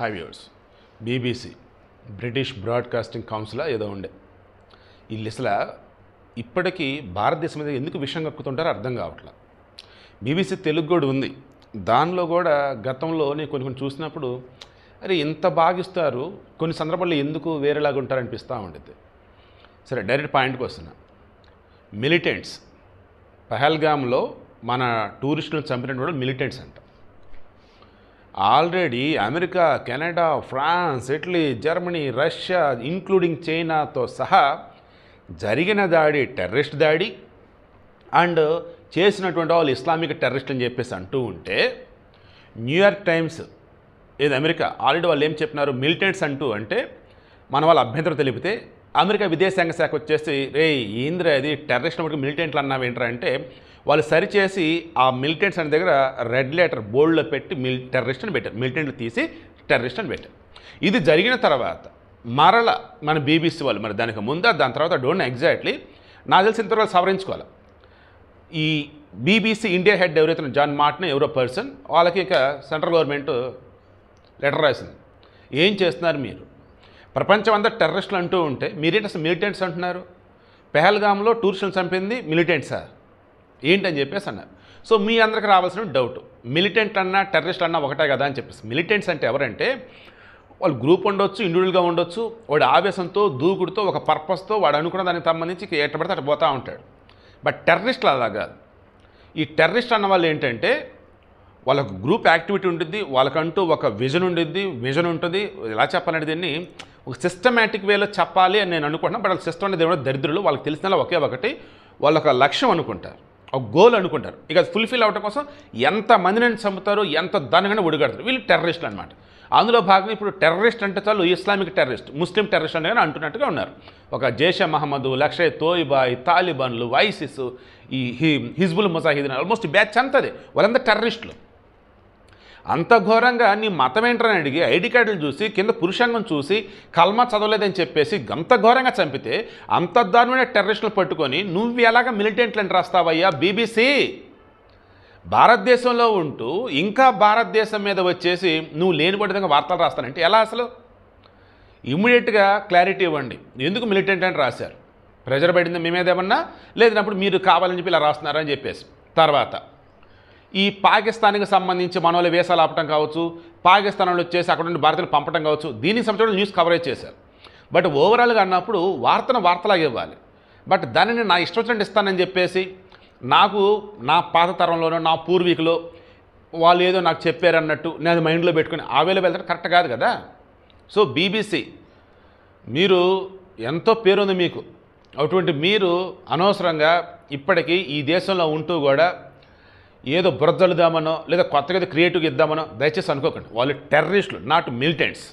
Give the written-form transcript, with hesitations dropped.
High viewers. BBC British broadcasting council ఏదో ఉండే వీళ్ళు అసలు ఇప్పటికీ భారతదేశం మీద ఎందుకు విషయం కక్కుతుంటారో అర్థం కావట్లా. బీబీసీ తెలుగు కూడా ఉంది, దానిలో కూడా గతంలో నేను కొన్ని చూసినప్పుడు అరే ఇంత బాగిస్తారు, కొన్ని సందర్భాల్లో ఎందుకు వేరేలాగా ఉంటారనిపిస్తూ ఉండేది. సరే డైరెక్ట్ పాయింట్కి వస్తున్నా. మిలిటెంట్స్ పహల్గామ్లో మన టూరిస్టులను చంపినటువంటి వాళ్ళు మిలిటెంట్స్ అంట. Already America, Canada, France, Italy, Germany, Russia including చైనాతో సహా జరిగిన దాడి టెర్రరిస్ట్ దాడి అండ్ చేసినటువంటి వాళ్ళు ఇస్లామిక్ టెర్రరిస్ట్ అని చెప్పేసి అంటూ ఉంటే న్యూయార్క్ టైమ్స్ ఏది అమెరికా ఆల్రెడీ వాళ్ళు ఏం చెప్పినారు, మిలిటెంట్స్ అంటూ అంటే మన వాళ్ళ అభ్యంతరం తెలిపితే అమెరికా విదేశాంగ శాఖ వచ్చేసి రే ఏంద్ర అది టెర్రరిస్ట్ మటుకు మిలిటెంట్లు అన్నావేంట్రా అంటే వాళ్ళు సరిచేసి ఆ మిలిటెంట్స్ అనే దగ్గర రెడ్ లెటర్ బోల్డ్లో పెట్టి టెర్రరిస్ట్ అని పెట్టారు, మిలిటెంట్లు తీసి టెర్రరిస్ట్ అని పెట్టారు. ఇది జరిగిన తర్వాత మరల మన బీబీసీ వాళ్ళు మరి దానికి ముందు దాని తర్వాత డోంట్ ఎగ్జాక్ట్లీ నాకు తెలిసిన తర్వాత సవరించుకోవాలి. ఈ బీబీసీ ఇండియా హెడ్ ఎవరైతే జాన్ మార్టిన్ ఎవరో పర్సన్ వాళ్ళకి ఇక సెంట్రల్ గవర్నమెంట్ లెటర్ రాసింది. ఏం చేస్తున్నారు మీరు, ప్రపంచం అంతా టెర్రరిస్టులు అంటూ ఉంటే మీరేంటి అసలు మిలిటెంట్స్ అంటున్నారు, పెహల్గామ్లో టూరిస్టులు చంపింది మిలిటెంట్సా ఏంటని చెప్పేసి అన్నారు. సో మీ అందరికి రావాల్సిన డౌట్, మిలిటెంట్ అన్నా టెర్రరిస్ట్ అన్నా ఒకటే కదా అని చెప్పేసి. మిలిటెంట్స్ అంటే ఎవరంటే వాళ్ళు గ్రూప్ ఉండొచ్చు, ఇండివిజువల్గా ఉండొచ్చు, వాడు ఆవేశంతో దూకుడుతో ఒక పర్పస్తో వాడు అనుకున్న దానికి సంబంధించి ఎట్టబడితే అటు పోతూ ఉంటాడు. బట్ టెర్రరిస్టులు అలా కాదు. ఈ టెర్రరిస్ట్ అన్న వాళ్ళు ఏంటంటే వాళ్ళకు గ్రూప్ యాక్టివిటీ ఉంటుంది, వాళ్ళకంటూ ఒక విజన్ ఉంటుంది. ఎలా చెప్పాలంటే దీన్ని ఒక సిస్టమేటిక్ వేలో చెప్పాలి అని నేను అనుకుంటున్నాను. బట్ వాళ్ళ సిస్టమ్ అనేది ఏమైనా దరిద్రులు, వాళ్ళకి తెలిసిన ఒకే ఒకటి వాళ్ళొక లక్ష్యం అనుకుంటారు, ఒక గోల్ అనుకుంటారు. ఇక ఫుల్ఫిల్ అవ్వడం కోసం ఎంతమందిని చంపుతారు, ఎంత దానికన్నా ఒడిగడతారు, వీళ్ళు టెర్రరిస్టులు అనమాట. అందులో భాగంగా ఇప్పుడు టెర్రరిస్ట్ అంటే చాలు ఇస్లామిక్ టెర్రరిస్ట్, ముస్లిం టెర్రరిస్ట్ అని అంటున్నట్టుగా ఉన్నారు. ఒక జైషే మహమ్మద్, లష్కర్ తోయిబా, తాలిబాన్లు, వైసిస్, ఈ హిజ్బుల్ ముజాహిదీన్ ఆల్మోస్ట్ బ్యాచ్ అంతది, వాళ్ళంతా టెర్రరిస్టులు. అంత ఘోరంగా నీ మతం ఏంటని అడిగి ఐడి కార్డులు చూసి కింద పురుషాంగం చూసి కల్మా చదవలేదని చెప్పేసి అంత ఘోరంగా చంపితే అంత దారుణమైన టెర్రరిస్టులు పట్టుకొని నువ్వు ఎలాగ మిలిటెంట్లను రాస్తావయ్యా బీబీసీ? భారతదేశంలో ఉంటూ ఇంకా భారతదేశం మీద వచ్చేసి నువ్వు లేనిపోయే విధంగా వార్తలు రాస్తానంటే ఎలా? అసలు ఇమ్మీడియట్గా క్లారిటీ ఇవ్వండి, ఎందుకు మిలిటెంట్ అని రాశారు, ప్రెజర్ పడింది మీ మీద ఏమన్నా లేదన్నప్పుడు మీరు కావాలని చెప్పి ఇలా రాస్తున్నారని చెప్పేసి. తర్వాత ఈ పాకిస్తాన్కి సంబంధించి మన వాళ్ళు వేసాలు ఆపటం కావచ్చు, పాకిస్తాన్ వాళ్ళు వచ్చేసి అక్కడ నుండి భారతీయులు పంపడం కావచ్చు, దీనికి సంబంధించిన న్యూస్ కవరేజ్ చేశారు. బట్ ఓవరాల్గా అన్నప్పుడు వార్తలాగా ఇవ్వాలి. బట్ దానిని నా ఇష్టం వచ్చినట్టు ఇస్తానని చెప్పేసి నాకు నా పాత తరంలోనో నా పూర్వీకులు వాళ్ళు ఏదో నాకు చెప్పారన్నట్టు నేను మైండ్లో పెట్టుకుని ఆవేలో వెళ్తారు కరెక్ట్ కాదు కదా. సో బీబీసీ మీరు ఎంతో పేరుంది మీకు, అటువంటి మీరు అనవసరంగా ఇప్పటికీ ఈ దేశంలో ఉంటూ కూడా ఏదో బురదలుదామనో లేదా కొత్తగా క్రియేటివ్గా ఇద్దామనో దయచేసి అనుకోకండి. వాళ్ళు టెర్రరిస్టులు, నాట్ మిలిటెంట్స్.